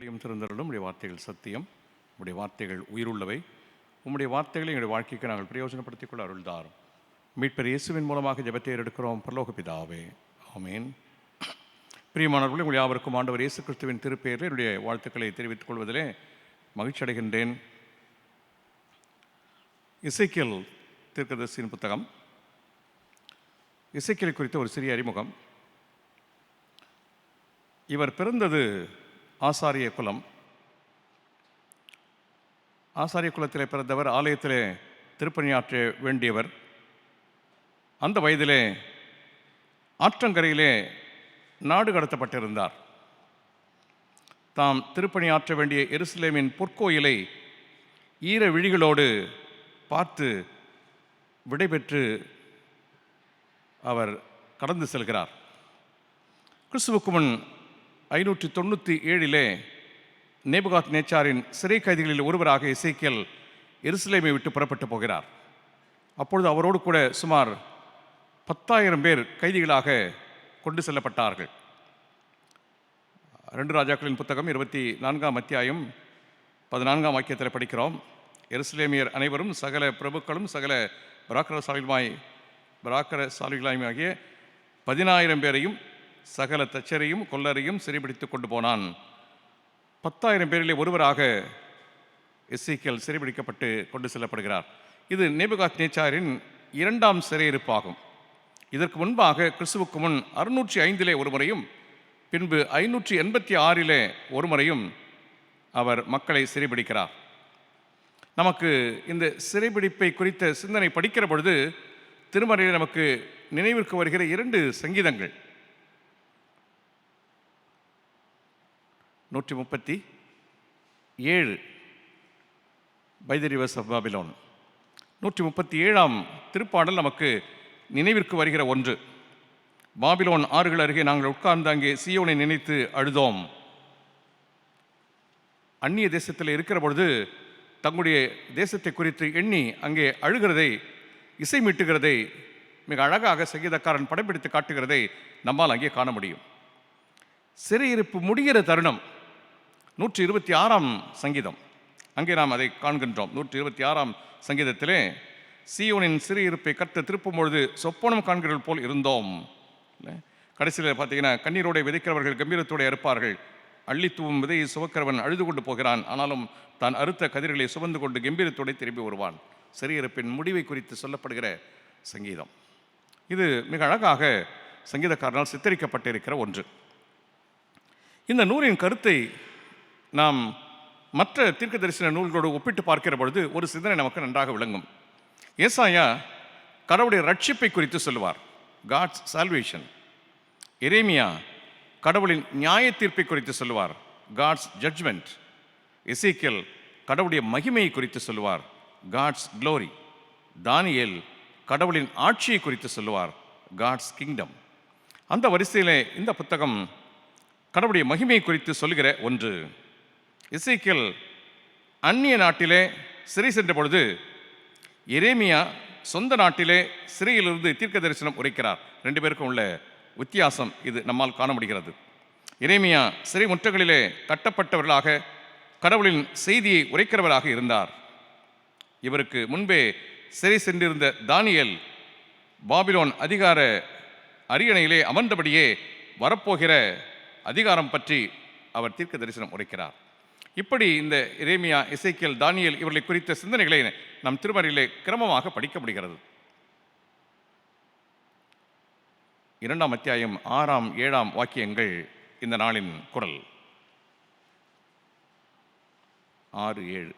திறந்தருளும். உம்முடைய வார்த்தைகள் சத்தியம், உம்முடைய வார்த்தைகள் உயிருள்ளவை. உம்முடைய வார்த்தைகளை எங்களுடைய வாழ்க்கைக்கு நாங்கள் பிரயோஜனப்படுத்திக் கொள்ள அருள்தாரும். மீட்பர் இயேசுவின் மூலமாக ஜெபத்தை எடுக்கிறோம் பரலோக பிதாவே, ஆமென். பிரியமானவர்களே, உங்கள் யாவருக்கும் ஆண்டவர் இயேசு கிறிஸ்துவின் திருப்பெயரில் என்னுடைய வாழ்த்துக்களை தெரிவித்துக் கொள்வதிலே மகிழ்ச்சி அடைகின்றேன். எசேக்கியேல் தீர்க்கதரிசியின் புத்தகம். எசேக்கியேலை குறித்த ஒரு சிறிய அறிமுகம். இவர் பிறந்தது ஆசாரிய குலம். ஆசாரிய குலத்திலே பிறந்தவர். ஆலயத்திலே திருப்பணியாற்ற வேண்டியவர். அந்த வயதிலே ஆற்றங்கரையிலே நாடு கடத்தப்பட்டிருந்தார். தாம் திருப்பணியாற்ற வேண்டிய எருசலேமின் பொற்கோயிலை ஈர விழிகளோடு பார்த்து விடைபெற்று அவர் கடந்து செல்கிறார். கிறிஸ்துவுக்கு முன் 597 நேபுகாத் நேச்சாரின் சிறை கைதிகளில் ஒருவராக எசேக்கியேல் எருசலேமை விட்டு புறப்பட்டு போகிறார். அப்பொழுது அவரோடு கூட சுமார் 10,000 பேர் கைதிகளாக கொண்டு செல்லப்பட்டார்கள். 2 ராஜாக்களின் புத்தகம் 24ஆம் அத்தியாயம் 14ஆம் வாக்கியத்தில் படிக்கிறோம். எருசலேமியர் அனைவரும் சகல பிரபுக்களும் சகல பராக்கிரசாலிகளாகிய 10,000 பேரையும் சகல தச்சரையும் கொல்லரையும் சிறைபிடித்து கொண்டு போனான். 10,000 பேரிலே ஒருவராக எசேக்கியேல் சிறைபிடிக்கப்பட்டு கொண்டு செல்லப்படுகிறார். இது நேபுகாத் நேச்சாரின் 2ஆம் சிறையிருப்பாகும். இதற்கு முன்பாக கிறிஸ்துவுக்கு முன் 605 ஒரு முறையும் பின்பு 586 ஒரு முறையும் அவர் மக்களை சிறைபிடிக்கிறார். நமக்கு இந்த சிறைபிடிப்பை குறித்த சிந்தனை படிக்கிற பொழுது திருமறையில் நமக்கு நினைவிற்கு வருகிற 2 சங்கீதங்கள். 137 by the rivers of Babylon. 137ஆம் திருப்பாடல் நமக்கு நினைவிற்கு வருகிற ஒன்று. பாபிலோன் ஆறுகள் அருகே நாங்கள் உட்கார்ந்து அங்கே சீயோனை நினைத்து அழுதோம். அந்நிய தேசத்தில் இருக்கிற பொழுது தங்களுடைய தேசத்தை குறித்து எண்ணி அங்கே அழுகிறதை, இசை மீட்டுகிறதை மிக அழகாக சங்கீதக்காரன் படம்பிடித்து காட்டுகிறதை நம்மால் அங்கே காண முடியும். சிறையிருப்பு முடிகிற தருணம் 126ஆம் சங்கீதம். அங்கே நாம் அதை காண்கின்றோம். 126ஆம் சங்கீதத்திலே சீயோனின் சிறையிருப்பை கர்த்தர் திருப்பும் பொழுது சொப்பனம் காண்கிறவர்கள் போல் இருந்தோம். கடைசியில் பார்த்தீங்கன்னா, கண்ணீரோட விதைக்கிறவர்கள் கம்பீரத்தோடு இருப்பார்கள். அள்ளித்தூவும் விதையை சுமக்கிறவன் அழுது கொண்டு போகிறான், ஆனாலும் தான் அறுத்த கதிர்களை சுமந்து கொண்டு கம்பீரத்தோடு திரும்பி வருவான். சிறையிருப்பின் முடிவை குறித்து சொல்லப்படுகிற சங்கீதம் இது. மிக அழகாக சங்கீதக்காரனால் சித்தரிக்கப்பட்டிருக்கிற ஒன்று. இந்த நூலின் கருத்தை நாம் மற்ற தீர்க்க தரிசன நூல்களோடு ஒப்பிட்டு பார்க்கிற பொழுது ஒரு சிந்தனை நமக்கு நன்றாக விளங்கும். ஏசாயா கடவுளுடைய ரட்சிப்பை குறித்து சொல்லுவார், காட்ஸ் சால்வேஷன். எரேமியா கடவுளின் நியாய தீர்ப்பை குறித்து சொல்லுவார், காட்ஸ் ஜட்ஜ்மெண்ட். எசேக்கியேல் கடவுளுடைய மகிமையை குறித்து சொல்லுவார், காட்ஸ் க்ளோரி. தானியேல் கடவுளின் ஆட்சியை குறித்து சொல்லுவார், காட்ஸ் கிங்டம். அந்த வரிசையிலே இந்த புத்தகம் கடவுளுடைய மகிமையை குறித்து சொல்லுகிற ஒன்று. எசேக்கியேல் அந்நிய நாட்டிலே சிறை சென்ற பொழுது எரேமியா சொந்த நாட்டிலே சிறையிலிருந்து தீர்க்க தரிசனம் உரைக்கிறார். 2 பேருக்கும் உள்ள வித்தியாசம் இது நம்மால் காண முடிகிறது. எரேமியா சிறை முற்றங்களிலே கட்டப்பட்டவர்களாக கடவுளின் செய்தியை உரைக்கிறவராக இருந்தார். இவருக்கு முன்பே சிறை சென்றிருந்த தானியேல் பாபிலோன் அதிகார அரியணையிலே அமர்ந்தபடியே வரப்போகிற அதிகாரம் பற்றி அவர் தீர்க்க தரிசனம் உரைக்கிறார். இப்படி இந்த எரேமியா, எசேக்கியேல், தானியேல் இவர்களை குறித்த சிந்தனைகளை நம் திருமறையிலே கிரமமாக படிக்க முடிகிறது. 2ஆம் அத்தியாயம் 6ஆம் 7ஆம் வாக்கியங்கள் இந்த நாளின் குரல். 6-7.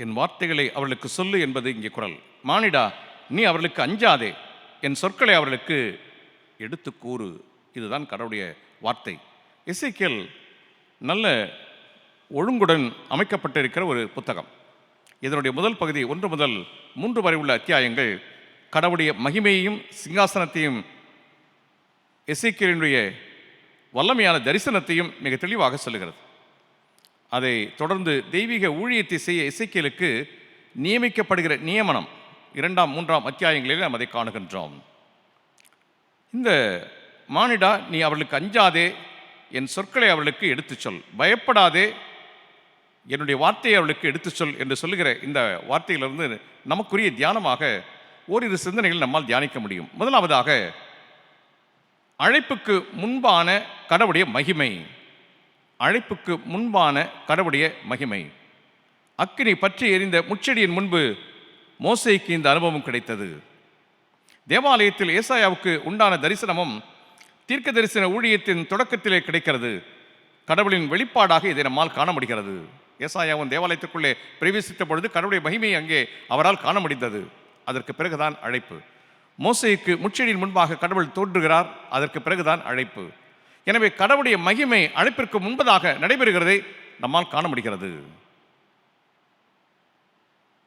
என் வார்த்தைகளை அவர்களுக்கு சொல்லு என்பது இங்கே குரல். மானிடா, நீ அவர்களுக்கு அஞ்சாதே, என் சொற்களை அவர்களுக்கு எடுத்து கூறு. இதுதான் கடவுளுடைய வார்த்தை. எசேக்கியேல் நல்ல ஒழுங்குடன் அமைக்கப்பட்டிருக்கிற ஒரு புத்தகம். இதனுடைய முதல் பகுதி 1 முதல் 3 வரை உள்ள அத்தியாயங்கள் கடவுளுடைய மகிமையையும் சிங்காசனத்தையும் எசேக்கியேலினுடைய வல்லமையான தரிசனத்தையும் மிக தெளிவாக சொல்லுகிறது. அதை தொடர்ந்து தெய்வீக ஊழியத்தை செய்ய எசேக்கியேலுக்கு நியமிக்கப்படுகிற நியமனம் 2, 3 அத்தியாயங்களில் நாம் அதை காணுகின்றோம். இந்த மானிடா, நீ அவர்களுக்கு அஞ்சாதே, என் சொற்களை அவர்களுக்கு எடுத்துச் சொல், பயப்படாதே, என்னுடைய வார்த்தையை அவர்களுக்கு எடுத்துச் சொல் என்று சொல்லுகிற இந்த வார்த்தையிலிருந்து நமக்குரிய தியானமாக ஓரிரு சிந்தனைகள் நம்மால் தியானிக்க முடியும். முதலாவதாக, அழைப்புக்கு முன்பான கடவுளுடைய மகிமை. அழைப்புக்கு முன்பான கடவுளுடைய மகிமை. அக்கினி பற்றி எரிந்த முச்செடியின் முன்பு மோசேக்கு இந்த அனுபவம் கிடைத்தது. தேவாலயத்தில் ஏசாயாவுக்கு உண்டான தரிசனமும் தீர்க்க தரிசன ஊழியத்தின் தொடக்கத்திலே கிடைக்கிறது. கடவுளின் வெளிப்பாடாக இதை நம்மால் காண முடிகிறது. ஏசாயாவும் தேவாலயத்துக்குள்ளே பிரவேசித்த பொழுது கடவுளுடைய மகிமை அங்கே அவரால் காண முடிந்தது. அதற்கு பிறகுதான் அழைப்பு. மோசேக்கு முச்செடியின் முன்பாக கடவுள் தோன்றுகிறார். அதற்கு பிறகுதான் அழைப்பு. எனவே கடவுளுடைய மகிமை அழைப்பிற்கு முன்பதாக நடைபெறுகிறதை நம்மால் காண முடிகிறது.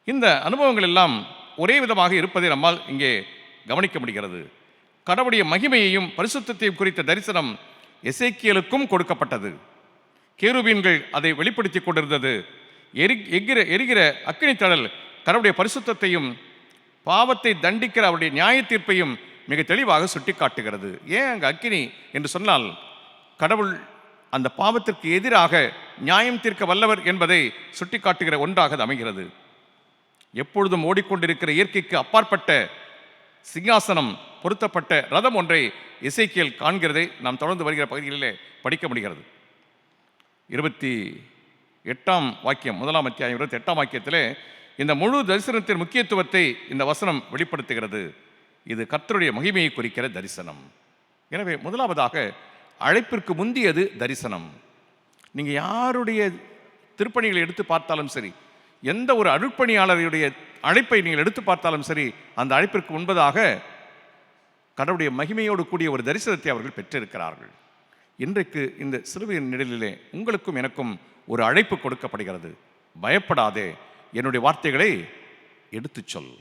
இந்த அனுபவங்கள் எல்லாம் ஒரே விதமாக இருப்பதை நம்மால் இங்கே கவனிக்க முடிகிறது. கடவுளுடைய மகிமையையும் பரிசுத்தத்தையும் குறித்த தரிசனம் எசேக்கியேலுக்கும் கொடுக்கப்பட்டது. கேருபீன்கள் அதை வெளிப்படுத்தி கொண்டிருந்தது. எரிகிற அக்கினி தழல் கடவுளுடைய பரிசுத்தத்தையும் பாவத்தை தண்டிக்கிற அவருடைய நியாய தீர்ப்பையும் மிக தெளிவாக சுட்டி காட்டுகிறது. ஏன் அங்கே அக்கினி என்று சொன்னால், கடவுள் அந்த பாவத்திற்கு எதிராக நியாயம் தீர்க்க வல்லவர் என்பதை சுட்டி காட்டுகிற ஒன்றாக அது அமைகிறது. எப்பொழுதும் ஓடிக்கொண்டிருக்கிற இயற்கைக்கு அப்பாற்பட்ட சிங்காசனம் பொருத்தப்பட்ட ரதம் ஒன்றை எசேக்கியேல் காண்கிறதை நாம் தொடர்ந்து வருகிற பகுதிகளிலே படிக்க முடிகிறது. 28ஆம் வாக்கியம், 1ஆம் அத்தியாயம் 28ஆம் வாக்கியத்திலே இந்த முழு தரிசனத்தின் முக்கியத்துவத்தை இந்த வசனம் வெளிப்படுத்துகிறது. இது கர்த்தருடைய மகிமையை குறிக்கிற தரிசனம். எனவே முதலாவதாக, அழைப்பிற்கு முந்தியது தரிசனம். நீங்கள் யாருடைய திருப்பணிகளை எடுத்து பார்த்தாலும் சரி, எந்த ஒரு அருட்பணியாளருடைய அழைப்பை நீங்கள் எடுத்து பார்த்தாலும் சரி, அந்த அழைப்பிற்கு முன்பதாக கடவுளுடைய மகிமையோடு கூடிய ஒரு தரிசனத்தை அவர்கள் பெற்றிருக்கிறார்கள். இன்றைக்கு இந்த சிலுவையின் நிழலிலே உங்களுக்கும் எனக்கும் ஒரு அழைப்பு கொடுக்கப்படுகிறது. பயப்படாதே, என்னுடைய வார்த்தைகளை எடுத்துச் சொல்.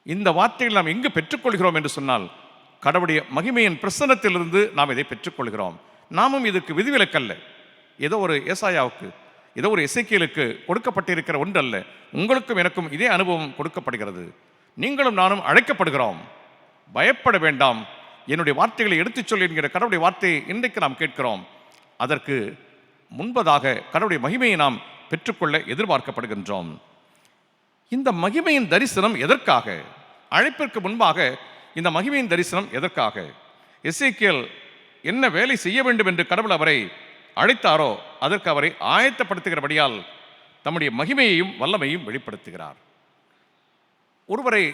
இந்த வார்த்தைகள் நாம் எங்கு பெற்றுக்கொள்கிறோம் என்று சொன்னால், கடவுளுடைய மகிமையின் பிரசன்னத்திலிருந்து நாம் இதை பெற்றுக்கொள்கிறோம். நாமும் இதற்கு விதிவிலக்கல்ல. ஏதோ ஒரு ஏசாயாவுக்கு, ஏதோ ஒரு எசேக்கியேலுக்கு கொடுக்கப்பட்டிருக்கிற ஒன்றல்ல. உங்களுக்கும் எனக்கும் இதே அனுபவம் கொடுக்கப்படுகிறது. நீங்களும் நானும் அழைக்கப்படுகிறோம். பயப்பட வேண்டாம், என்னுடைய வார்த்தைகளை எடுத்துச் சொல் என்கிற கடவுளுடைய வார்த்தையை இன்றைக்கு நாம் கேட்கிறோம். அதற்கு முன்பதாக கடவுளுடைய மகிமையை நாம் பெற்றுக்கொள்ள எதிர்பார்க்கப்படுகின்றோம். இந்த மகிமையின் தரிசனம் எதற்காக? அழைப்பிற்கு முன்பாக இந்த மகிமையின் தரிசனம் எதற்காக? எசேக்கியேல் என்ன வேலை செய்ய வேண்டும் என்று கடவுள் அவரை அழைத்தாரோ அதற்கு அவரை ஆயத்தப்படுத்துகிறபடியால் தம்முடைய மகிமையையும் வல்லமையும் வெளிப்படுத்துகிறார். ஒருவரை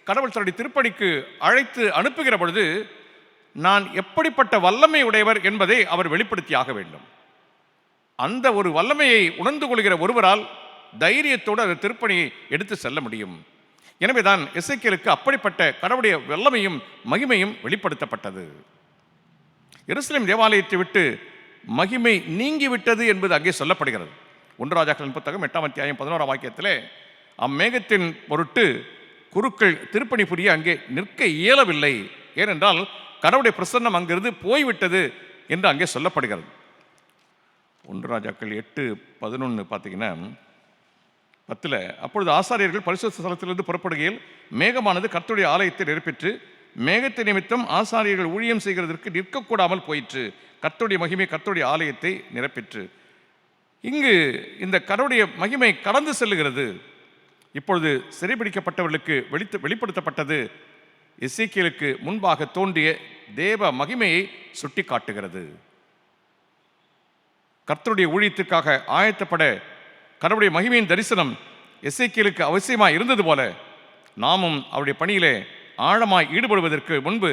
கடவுள் தன்னுடைய திருப்பணிக்கு அழைத்து அனுப்புகிற பொழுது நான் எப்படிப்பட்ட வல்லமை உடையவர் என்பதை அவர் வெளிப்படுத்தியாக வேண்டும். அந்த ஒரு வல்லமையை உணர்ந்து கொள்கிற ஒருவரால் தைரியத்தோடு அந்த திருப்பணியை எடுத்து செல்ல முடியும். எனவே தான் எசேக்கியேலுக்கு அப்படிப்பட்ட கடவுளுடைய வல்லமையும் மகிமையும் வெளிப்படுத்தப்பட்டது. எருசலேம் தேவாலயத்தை விட்டு மகிமை நீங்கிவிட்டது என்பது அங்கே சொல்லப்படுகிறது. 1 ராஜாக்களின் புத்தகம் 8ஆம் அத்தியாயம் 11ஆம் வாக்கியத்திலே, அம்மேகத்தின் பொருட்டு குருக்கள் திருப்பணி புரிய அங்கே நிற்க இயலவில்லை, ஏனென்றால் கடவுளுடைய பிரசன்னம் அங்கிருந்து போய்விட்டது என்று அங்கே சொல்லப்படுகிறது. 1 ராஜாக்கள் 8:11 பார்த்தீங்கன்னா 10, அப்பொழுது ஆசாரியர்கள் பரிசுத்த ஸ்தலத்திலிருந்து புறப்படுகையில் மேகமானது கர்த்தருடைய ஆலயத்தை நிரப்பிற்று, மேகத்தை நிமித்தம் ஆசாரியர்கள் ஊழியம் செய்கிறதற்கு நிற்கக்கூடாமல் போயிற்று, கர்த்தருடைய மகிமை கர்த்தருடைய ஆலயத்தை நிரப்பிற்று. இங்கு இந்த கடவுளுடைய மகிமை கடந்து செல்லுகிறது. இப்பொழுது சிறைபிடிக்கப்பட்டவர்களுக்கு வெளிப்படுத்தப்பட்டது எசேக்கியேலுக்கு முன்பாக தோன்றிய தேவ மகிமையை சுட்டி காட்டுகிறது. கர்த்தருடைய ஊழியத்திற்காக ஆயத்தப்பட கடவுளுடைய மகிமையின் தரிசனம் எசேக்கியேலுக்கு அவசியமாக இருந்தது போல, நாமும் அவருடைய பணியிலே ஆழமாய் ஈடுபடுவதற்கு முன்பு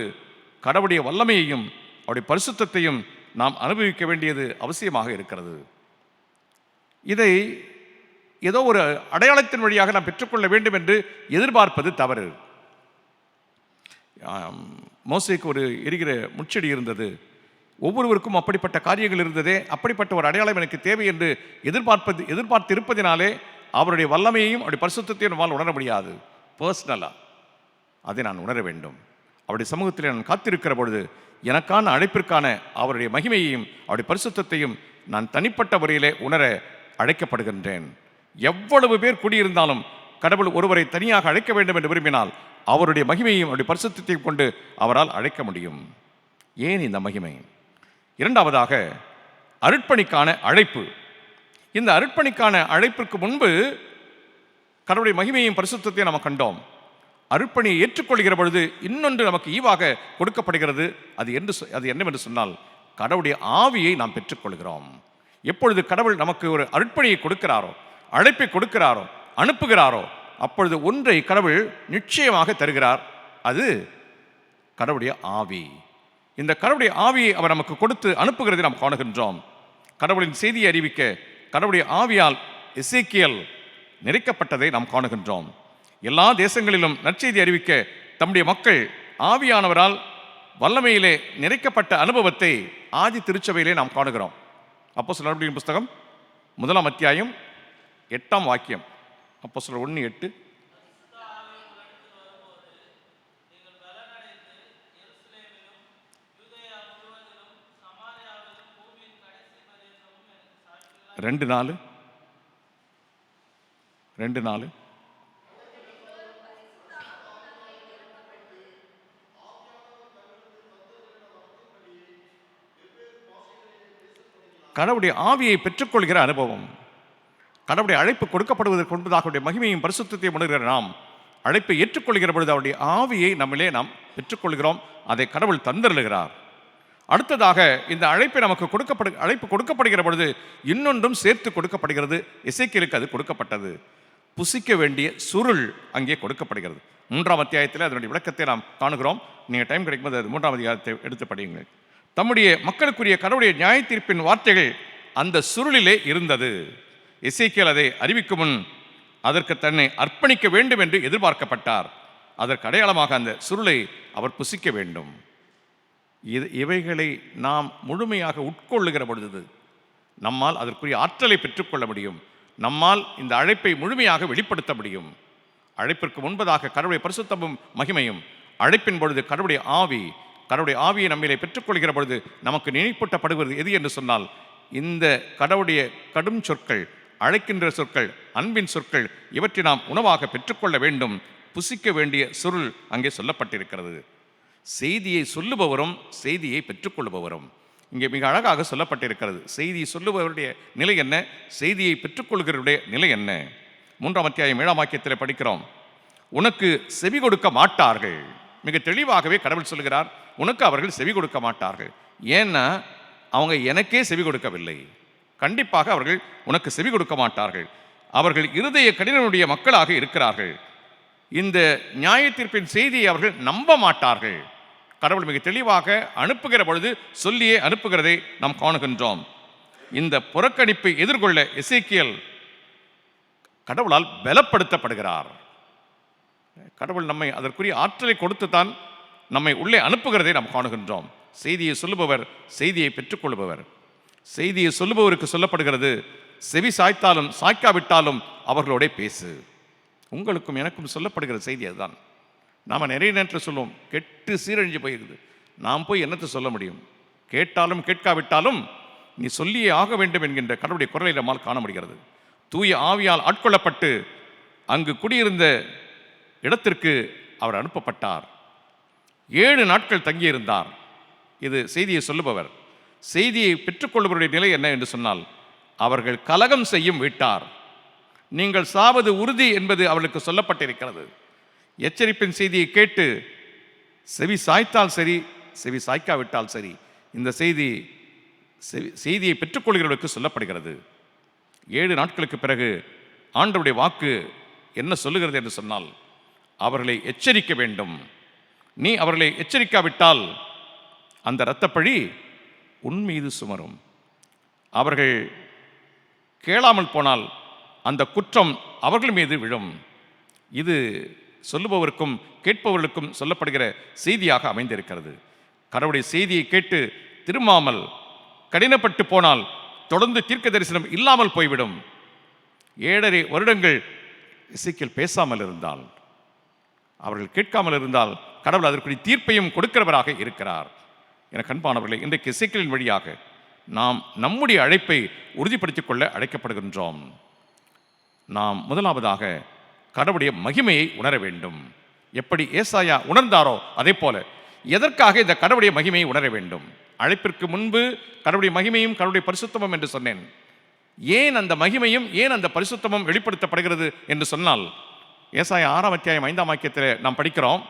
கடவுளுடைய வல்லமையையும் அவருடைய பரிசுத்தத்தையும் நாம் அனுபவிக்க வேண்டியது அவசியமாக இருக்கிறது. இதை ஏதோ ஒரு அடையாளத்தின் வழியாக நாம் பெற்றுக்கொள்ள வேண்டும் என்று எதிர்பார்ப்பது தவறு. மோசேக்கு ஒரு எரிகிற முச்செடி இருந்தது. ஒவ்வொருவருக்கும் அப்படிப்பட்ட காரியங்கள் இருந்ததே. அப்படிப்பட்ட ஒரு அடையாளம் எனக்கு தேவை என்று எதிர்பார்த்திருப்பதினாலே அவருடைய வல்லமையையும் அவருடைய பரிசுத்தத்தையும் நம்மால் உணர முடியாது. பர்சனலாக அதை நான் உணர வேண்டும். அவருடைய சமூகத்தில் நான் காத்திருக்கிற பொழுது எனக்கான அழைப்பிற்கான அவருடைய மகிமையையும் அவருடைய பரிசுத்தத்தையும் நான் தனிப்பட்ட முறையிலே உணர அழைக்கப்படுகின்றேன். எவ்வளவு பேர் குடியிருந்தாலும் கடவுள் ஒருவரை தனியாக அழைக்க வேண்டும் என்று விரும்பினால் அவருடைய மகிமையையும் அவருடைய பரிசுத்தத்தையும் கொண்டு அவரால் அழைக்க முடியும். ஏன் இந்த மகிமை? இரண்டாவதாக, அருட்பணிக்கான அழைப்பு. இந்த அருட்பணிக்கான அழைப்பிற்கு முன்பு கடவுளுடைய மகிமையும் பரிசுத்தத்தையும் நாம் கண்டோம். அருட்பணியை ஏற்றுக்கொள்கிற பொழுது இன்னொன்று நமக்கு ஈவாக கொடுக்கப்படுகிறது. அது என்னவென்று சொன்னால், கடவுளுடைய ஆவியை நாம் பெற்றுக்கொள்கிறோம். எப்பொழுது கடவுள் நமக்கு ஒரு அருட்பணியை கொடுக்கிறாரோ, அழைப்பை கொடுக்கிறாரோ, அனுப்புகிறாரோ, அப்பொழுது ஒன்றை கடவுள் நிச்சயமாக தருகிறார். அது கடவுளுடைய ஆவி. இந்த கடவுளுடைய ஆவியை அவர் நமக்கு கொடுத்து அனுப்புகிறதை நாம் காணுகின்றோம். கடவுளின் செய்தியை அறிவிக்க கடவுளுடைய ஆவியால் எசேக்கியேல் நிறைக்கப்பட்டதை நாம் காணுகின்றோம். எல்லா தேசங்களிலும் நற்செய்தி அறிவிக்க தம்முடைய மக்கள் ஆவியானவரால் வல்லமையிலே நிறைக்கப்பட்ட அனுபவத்தை ஆதி திருச்சபையிலே நாம் காணுகிறோம். அப்போஸ்தலர் நடவடிக்கைகளின் புஸ்தகம் 1 அத்தியாயம் 8 வாக்கியம். அப்போஸ்தலர் 1:8. ரெண்டு நாலு கடவுளுடைய ஆவியை பெற்றுக்கொள்கிற அனுபவம். கடவுளுடைய அழைப்பு கொடுக்கப்படுவதற்கு முன்பதாக மகிமையும் பரிசுத்தத்தையும் உணர்கிற நாம் அழைப்பை ஏற்றுக்கொள்கிற பொழுது அவருடைய ஆவியை நம்மிலே நாம் பெற்றுக்கொள்கிறோம். அதை கடவுள் தந்தருளுகிறார். அடுத்ததாக, இந்த அழைப்பு கொடுக்கப்படுகிற பொழுது இன்னொன்றும் சேர்த்து கொடுக்கப்படுகிறது. எசேக்கியேலுக்கு அது கொடுக்கப்பட்டது. புசிக்க வேண்டிய சுருள் அங்கே கொடுக்கப்படுகிறது. 3 அத்தியாயத்தில் அதனுடைய விளக்கத்தை நாம் காணுகிறோம். நீங்கள் டைம் கிடைக்கும்போது அது 3 அதிகாரத்தை எடுத்து படியுங்கள். தம்முடைய மக்களுக்குரிய கடவுளுடைய நியாய தீர்ப்பின் வார்த்தைகள் அந்த சுருளிலே இருந்தது. எசேக்கியேல் அதை அறிவிக்கும் முன் அதற்கு தன்னை அர்ப்பணிக்க வேண்டும் என்று எதிர்பார்க்கப்பட்டார். அதற்கு அடையாளமாக அந்த சுருளை அவர் புசிக்க வேண்டும். இவைகளை நாம் முழுமையாக உட்கொள்ளுகிற பொழுது நம்மால் அதற்குரிய ஆற்றலை பெற்றுக்கொள்ள முடியும். நம்மால் இந்த அழைப்பை முழுமையாக வெளிப்படுத்த முடியும். அழைப்பிற்கு முன்பதாக கடவுளுடைய பரிசுத்தமும் மகிமையும், அழைப்பின் பொழுது கடவுளுடைய ஆவியை நம்மிலே பெற்றுக்கொள்கிற பொழுது நமக்கு நினைப்பூட்டப்படுவது எது என்று சொன்னால், இந்த கடவுளுடைய கடும் சொற்கள், அழைக்கின்ற சொற்கள், அன்பின் சொற்கள், இவற்றை நாம் உணவாக பெற்றுக்கொள்ள வேண்டும். புசிக்க வேண்டிய சுருள் அங்கே சொல்லப்பட்டிருக்கிறது. செய்தியை சொல்லுபவரும் செய்தியை பெற்றுக்கொள்பவரும் இங்கே மிக அழகாக சொல்லப்பட்டிருக்கிறது. செய்தியை சொல்லுபவருடைய நிலை என்ன, செய்தியை பெற்றுக்கொள்கிறவருடைய நிலை என்ன? 3 அத்தியாயம் 7 வாக்கியத்தில் படிக்கிறோம். உனக்கு செவி கொடுக்க மாட்டார்கள். மிக தெளிவாகவே கடவுள் சொல்கிறார், உனக்கு அவர்கள் செவி கொடுக்க மாட்டார்கள். ஏன்னா அவங்க எனக்கே செவி கொடுக்கவில்லை. கண்டிப்பாக அவர்கள் உனக்கு செவி கொடுக்க மாட்டார்கள். அவர்கள் இருதய கடினனுடைய மக்களாக இருக்கிறார்கள். இந்த நியாய தீர்ப்பின் செய்தியை அவர்கள் நம்ப மாட்டார்கள். கடவுள் மிக தெளிவாக அனுப்புகிற பொழுது சொல்லியே அனுப்புகிறதை நாம் காணுகின்றோம். இந்த புறக்கணிப்பை எதிர்கொள்ள எசேக்கியேல் கடவுளால் பலப்படுத்தப்படுகிறார். கடவுள் நம்மை அதற்குரிய ஆற்றலை கொடுத்துத்தான் நம்மை உள்ளே அனுப்புகிறதை நாம் காணுகின்றோம். செய்தியை சொல்லுபவர் செய்தியை பெற்றுக்கொள்பவர். செய்தியை சொல்லுபவருக்கு சொல்லப்படுகிறது, செவி சாய்த்தாலும் சாய்க்காவிட்டாலும் அவர்களோட பேசு. உங்களுக்கும் எனக்கும் சொல்லப்படுகிற செய்தி அதுதான். நாம் நிறைய நேரத்தில் சொல்லுவோம், கெட்டு சீரழிஞ்சு போயிருக்குது, நாம் போய் என்னத்தை சொல்ல முடியும்? கேட்டாலும் கேட்காவிட்டாலும் நீ சொல்லியே ஆக வேண்டும் என்கின்ற கடவுளுடைய குரலை நம்மால் காண முடிகிறது. தூய ஆவியால் ஆட்கொள்ளப்பட்டு அங்கு குடியிருந்த இடத்திற்கு அவர் அனுப்பப்பட்டார். 7 நாட்கள் தங்கியிருந்தார். இது செய்தியை சொல்லுபவர். செய்தியை பெற்றுக்கொள்பவருடைய நிலை என்ன என்று சொன்னால், அவர்கள் கலகம் செய்யும் வீட்டார், நீங்கள் சாவது உறுதி என்பது அவர்களுக்கு சொல்லப்பட்டிருக்கிறது. எச்சரிப்பின் செய்தியை கேட்டு செவி சாய்த்தால் சரி, செவி சாய்க்காவிட்டால் சரி, இந்த செய்தியை பெற்றுக்கொள்கிறவர்களுக்கு சொல்லப்படுகிறது. 7 நாட்களுக்கு பிறகு ஆண்டவருடைய வாக்கு என்ன சொல்லுகிறது என்று சொன்னால், அவர்களை எச்சரிக்க வேண்டும். நீ அவர்களை எச்சரிக்காவிட்டால் அந்த இரத்தப்பழி உன் மீது சுமரும். அவர்கள் கேளாமல் போனால் அந்த குற்றம் அவர்கள் மீது விழும். இது சொல்லுபவருக்கும் கேட்பவர்களுக்கும் சொல்லப்படுகிற செய்தியாக அமைந்திருக்கிறது. கடவுளுடைய செய்தியை கேட்டு திரும்பாமல் கடினப்பட்டு போனால் தொடர்ந்து தீர்க்க தரிசனம் இல்லாமல் போய்விடும். 7.5 வருடங்கள் எசேக்கியேல் பேசாமல் இருந்தால், அவர்கள் கேட்காமல் இருந்தால், கடவுள் அதற்குரிய தீர்ப்பையும் கொடுக்கிறவராக இருக்கிறார். என கண்பானவர்களே, இன்றைக்கு எசேக்கியேலின் வழியாக நாம் நம்முடைய அழைப்பை உறுதிப்படுத்திக் கொள்ள அழைக்கப்படுகின்றோம். நாம் முதலாவதாக கடவுளுடைய மகிமையை உணர வேண்டும். எப்படி ஏசாயா உணர்ந்தாரோ அதே போல எதற்காக இந்த கடவுளுடைய மகிமையை உணர வேண்டும்? அழைப்பிற்கு முன்பு கடவுளுடைய மகிமையும் கடவுளுடைய பரிசுத்தமும் என்று சொன்னேன். ஏன் அந்த மகிமையும் ஏன் அந்த பரிசுத்தமும் வெளிப்படுத்தப்படுகிறது என்று சொன்னால், ஏசாயா 6ஆம் அத்தியாயம் 5ஆம் வாக்கியத்தில் நாம் படிக்கிறோம்,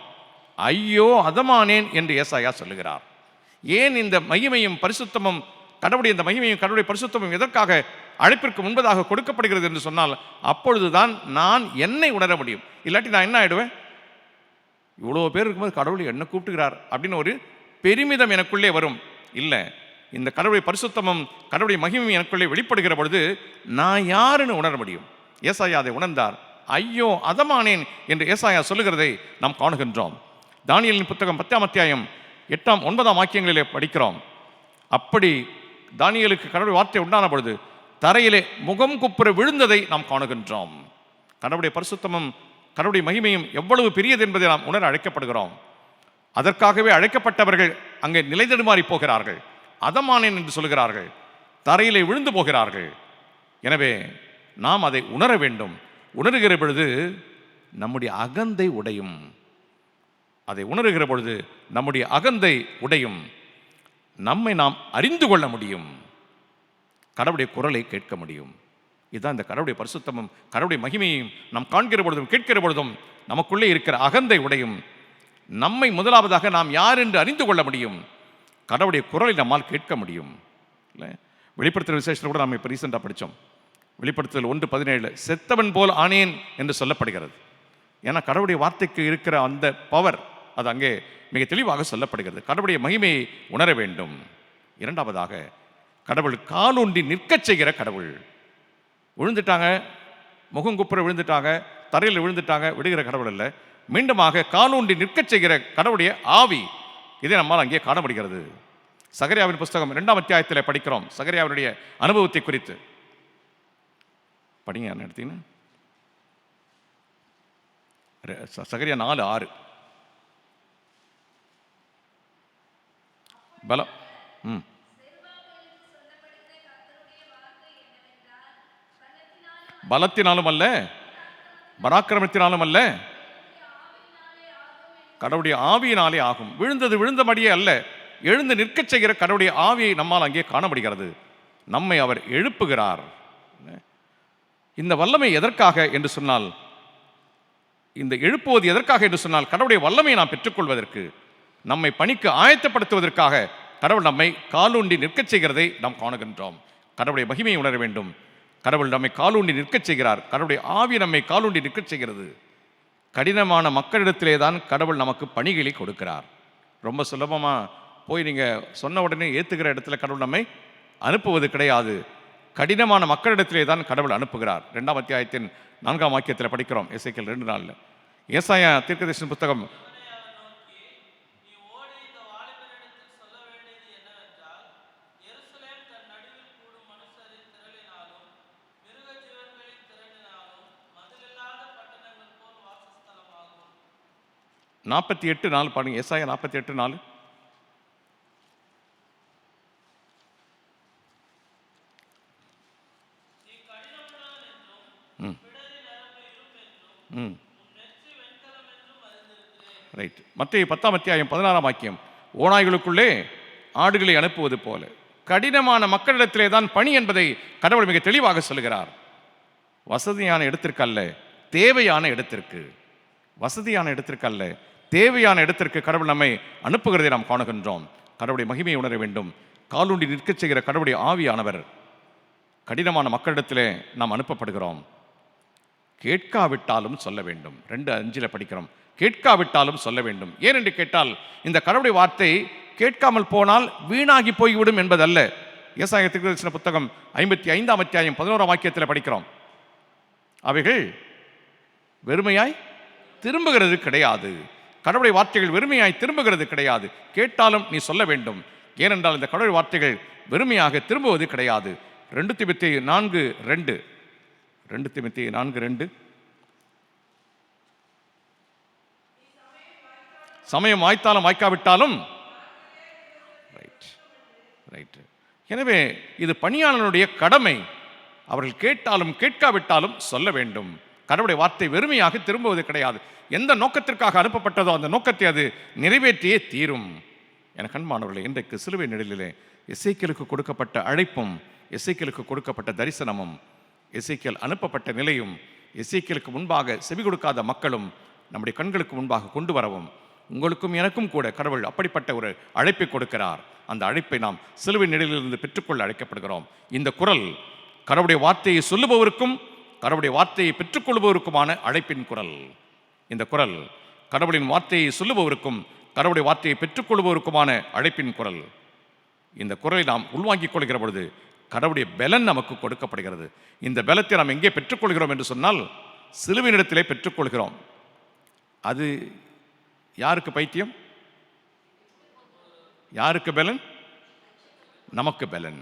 ஐயோ அதமானேன் என்று ஏசாயா சொல்லுகிறார். ஏன் இந்த மகிமையும் பரிசுத்தமும், கடவுளுடைய இந்த மகிமையும் கடவுளுடைய பரிசுத்தமும் எதற்காக அழைப்பிற்கு முன்பதாக கொடுக்கப்படுகிறது என்று சொன்னால், அப்பொழுதுதான் நான் என்னை உணர முடியும். இல்லாட்டி நான் என்ன ஆயிடுவேன்? இவ்வளோ பேர் இருக்கும்போது கடவுள் என்ன கூப்பிட்டுக்கிறார் அப்படின்னு ஒரு பெருமிதம் எனக்குள்ளே வரும். இல்லை, இந்த கடவுளுடைய பரிசுத்தமும் கடவுளுடைய மகிமையும் எனக்குள்ளே வெளிப்படுகிற பொழுது நான் யாருன்னு உணர முடியும். ஏசாயா அதை உணர்ந்தார். ஐயோ அதமானேன் என்று ஏசாயா சொல்லுகிறதை நாம் காணுகின்றோம். தானியேலின் புத்தகம் 10ஆம் அத்தியாயம் 8ஆம் 9ஆம் வாக்கியங்களிலே படிக்கிறோம். அப்படி தானியேலுக்கு கடவுள் வார்த்தை உண்டான பொழுது தரையிலே முகம் குப்புற விழுந்ததை நாம் காணுகின்றோம். கடவுளுடைய பரிசுத்தமும் கடவுளுடைய மகிமையும் எவ்வளவு பெரியது என்பதை நாம் உணர அழைக்கப்படுகிறோம். அதற்காகவே அழைக்கப்பட்டவர்கள் அங்கே நிலைதடுமாறி போகிறார்கள். அதமானேன் என்று சொல்கிறார்கள், தரையிலே விழுந்து போகிறார்கள். எனவே நாம் அதை உணர வேண்டும். உணர்கிற பொழுது நம்முடைய அகந்தை உடையும். அதை உணர்கிற பொழுது நம்முடைய அகந்தை உடையும். நம்மை நாம் அறிந்து கொள்ள முடியும். கடவுளுடைய குரலை கேட்க முடியும். இதுதான் இந்த கடவுளுடைய பரிசுத்தமும் கடவுளுடைய மகிமையும் நாம் காண்கிற பொழுதும் கேட்கிற பொழுதும் நமக்குள்ளே இருக்கிற அகந்தை உடையும். நம்மை முதலாவதாக நாம் யார் என்று அறிந்து கொள்ள முடியும். கடவுளுடைய குரலை நம்மால் கேட்க முடியும். இல்லை, வெளிப்படுத்தல் விசேஷத்தில் கூட நாம் இப்போ ரீசெண்டாக படித்தோம். வெளிப்படுத்தல் 1:17 செத்தவன் போல் ஆனேன் என்று சொல்லப்படுகிறது. ஏன்னா கடவுளுடைய வார்த்தைக்கு இருக்கிற அந்த பவர் அது அங்கே மிக தெளிவாக சொல்லப்படுகிறது. கடவுளுடைய மகிமையை உணர வேண்டும். இரண்டாவதாக, கடவுள் காலூண்டி நிற்கச் செய்கிற கடவுள். விழுந்துட்டாங்க, முகங்குப்புற விழுந்துட்டாங்க, தரையில் விழுந்துட்டாங்க, விடுகிற கடவுள் அல்ல. மீண்டுமாக காலூண்டி நிற்கச் செய்கிற கடவுளுடைய ஆவி, இதை நம்மால் அங்கே காண முடிகிறது. சகரியாவின் புஸ்தகம் 2ஆம் அத்தியாயத்தில் படிக்கிறோம். சகரியாவினுடைய அனுபவத்தை குறித்து படிங்க. எடுத்தீங்கன்னா சகரியா 4:6 பலம் பலத்தினாலும் அல்ல, பராக்கிரமத்தினாலும் அல்ல, கடவுளுடைய ஆவியினாலே ஆகும். விழுந்தது விழுந்தபடியே அல்ல, எழுந்து நிற்கச் செய்கிற கடவுளுடைய ஆவியை நம்மால் அங்கே காண முடிகிறது. நம்மை அவர் எழுப்புகிறார். இந்த வல்லமை எதற்காக என்று சொன்னால், இந்த எழுப்புவது எதற்காக என்று சொன்னால், கடவுளுடைய வல்லமையை நாம் பெற்றுக்கொள்வதற்கு, நம்மை பணிக்கு ஆயத்தப்படுத்துவதற்காக கடவுள் நம்மை காலூண்டி நிற்கச் செய்கிறதை நாம் காணுகின்றோம். கடவுளுடைய மகிமையை உணர வேண்டும். கடவுள் நம்மை காலூண்டி நிற்கச் செய்கிறார். கடவுளுடைய ஆவி நம்மை காலூண்டி நிற்கச் செய்கிறது. கடினமான மக்களிடத்திலே தான் கடவுள் நமக்கு பணிகளை கொடுக்கிறார். ரொம்ப சுலபமாக போய் நீங்கள் சொன்ன உடனே ஏற்றுக்கிற இடத்துல கடவுள் நம்மை அனுப்புவது கிடையாது. கடினமான மக்களிடத்திலே தான் கடவுள் அனுப்புகிறார். 2ஆம் அத்தியாயத்தின் 4ஆம் வாக்கியத்தில் படிக்கிறோம். எசேக்கியேல் 2:4. ஏசாயா தீர்க்கதரிசன புத்தகம் Isaiah 48:4 பாருங்க. ஏசாயா 48:4. ரைட். மத்தேயு 10ஆம் அத்தியாயம் 16ஆம் வாக்கியம், ஓநாய்களுக்குள்ளே ஆடுகளை அனுப்புவது போல கடினமான மக்களிடத்திலே தான் பணி என்பதை கடவுள் மிக தெளிவாக சொல்கிறார். வசதியான இடத்திற்கு அல்ல, தேவையான இடத்திற்கு. வசதியான இடத்திற்கு அல்ல, தேவையான இடத்திற்கு கடவுள் நம்மை அனுப்புகிறதை நாம் காணுகின்றோம். கடவுளுடைய மகிமையை உணர வேண்டும். காலூண்டி நிற்கச் செய்கிற கடவுளுடைய ஆவியானவர் கடினமான மக்களிடத்திலே நாம் அனுப்பப்படுகிறோம். கேட்காவிட்டாலும் சொல்ல வேண்டும். 2:5 படிக்கிறோம். கேட்காவிட்டாலும் சொல்ல வேண்டும். ஏனென்று கேட்டால், இந்த கடவுளுடைய வார்த்தை கேட்காமல் போனால் வீணாகி போய்விடும் என்பதல்ல. ஏசாயா தீர்க்கதரிசன புத்தகம் 55ஆம் அத்தியாயம் 11ஆம் வாக்கியத்தில் படிக்கிறோம். அவைகள் வெறுமையாய் திரும்புகிறது கிடையாது. கடவுளுடைய வார்த்தைகள் வெறுமையாய் திரும்புகிறது கிடையாது. கேட்டாலும் நீ சொல்ல வேண்டும். ஏனென்றால் இந்த கடவுள் வார்த்தைகள் வெறுமையாக திரும்புவது கிடையாது. 2 தீமோத்தேயு 4:2 2 தீமோத்தேயு 4:2 சமயம் வாய்த்தாலும் வாய்க்காவிட்டாலும் ரைட். எனவே இது பணியாளனுடைய கடமை. அவர்கள் கேட்டாலும் கேட்காவிட்டாலும் சொல்ல வேண்டும். கடவுளுடைய வார்த்தை வெறுமையாக திரும்புவது கிடையாது. எந்த நோக்கத்திற்காக அனுப்பப்பட்டதோ அந்த நோக்கத்தை அது நிறைவேற்றியே தீரும். என கண்மானவர்களே, இன்றைக்கு சிலுவை நிழலிலே எசேக்கியேலுக்கு கொடுக்கப்பட்ட அழைப்பும், எசேக்கியேலுக்கு கொடுக்கப்பட்ட தரிசனமும், எசேக்கியேல் அனுப்பப்பட்ட நிலையும், எசேக்கியேலுக்கு முன்பாக செவி கொடுக்காத மக்களும் நம்முடைய கண்களுக்கு முன்பாக கொண்டு வரவும், உங்களுக்கும் எனக்கும் கூட கடவுள் அப்படிப்பட்ட ஒரு அழைப்பை கொடுக்கிறார். அந்த அழைப்பை நாம் சிலுவை நிழலிலிருந்து பெற்றுக்கொள்ள அழைக்கப்படுகிறோம். இந்த குரல் கடவுளுடைய வார்த்தையை சொல்லுபவருக்கும் கடவுளுடைய வார்த்தையை பெற்றுக்கொள்பவருக்குமான அழைப்பின் குரல். இந்த குரல் கடவுளின் வார்த்தையை சொல்லுபவருக்கும் கடவுளுடைய வார்த்தையை பெற்றுக்கொள்பவருக்குமான அழைப்பின் குரல். இந்த குரலை நாம் உள்வாங்கிக் கொள்கிற பொழுது கடவுளுடைய பலன் நமக்கு கொடுக்கப்படுகிறது. இந்த பலத்தை நாம் எங்கே பெற்றுக்கொள்கிறோம் என்று சொன்னால் சிலுவையினிடத்திலே பெற்றுக்கொள்கிறோம். அது யாருக்கு பைத்தியம்? யாருக்கு பலன்? நமக்கு பலன்.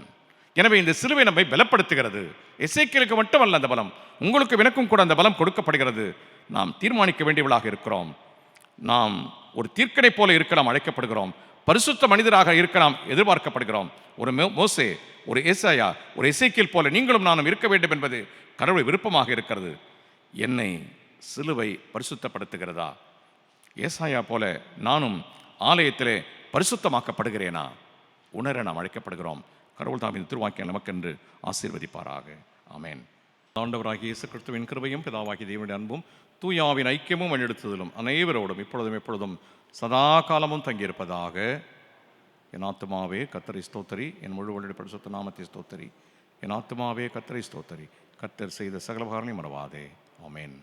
எனவே இந்த சிலுவை நம்மை பலப்படுத்துகிறது. எசேக்கியேலுக்கு மட்டுமல்ல அந்த பலம், உங்களுக்கு எனக்கும் கூட அந்த பலம் கொடுக்கப்படுகிறது. நாம் தீர்மானிக்க வேண்டியவளாக இருக்கிறோம். நாம் ஒரு தீர்க்கனை போல இருக்க நாம் அழைக்கப்படுகிறோம். பரிசுத்த மனிதராக இருக்க நாம் எதிர்பார்க்கப்படுகிறோம். ஒரு மோசே, ஒரு ஏசாயா, ஒரு எசேக்கியேல் போல நீங்களும் நானும் இருக்க வேண்டும் என்பது கடவுள் விருப்பமாக இருக்கிறது. என்னை சிலுவை பரிசுத்தப்படுத்துகிறதா? ஏசாயா போல நானும் ஆலயத்திலே பரிசுத்தமாக்கப்படுகிறேனா? உணர நாம் அழைக்கப்படுகிறோம். கடவுள் தாம் இந்த திருவாக்கியம் நமக்கென்று ஆசீர்வதிப்பாராக. ஆமென். ஆண்டவராகிய இயேசு கிறிஸ்துவின் கிருபையும் பிதாவாகிய தேவனுடைய அன்பும் தூய ஆவியின் ஐக்கியமும் வழிநடத்துதலும் அனைவரோடும் இப்பொழுதும் எப்பொழுதும் சதா காலமும் தங்கியிருப்பதாக. என் ஆத்துமாவே கர்த்தரை ஸ்தோத்தரி, என் முழு வழியுடைய பரிசுத்த நாமத்தை ஸ்தோத்தரி. என் ஆத்துமாவே கர்த்தரை ஸ்தோத்தரி, கர்த்தர் செய்த சகல உபகாரங்களையும் மறவாதே. ஆமென்.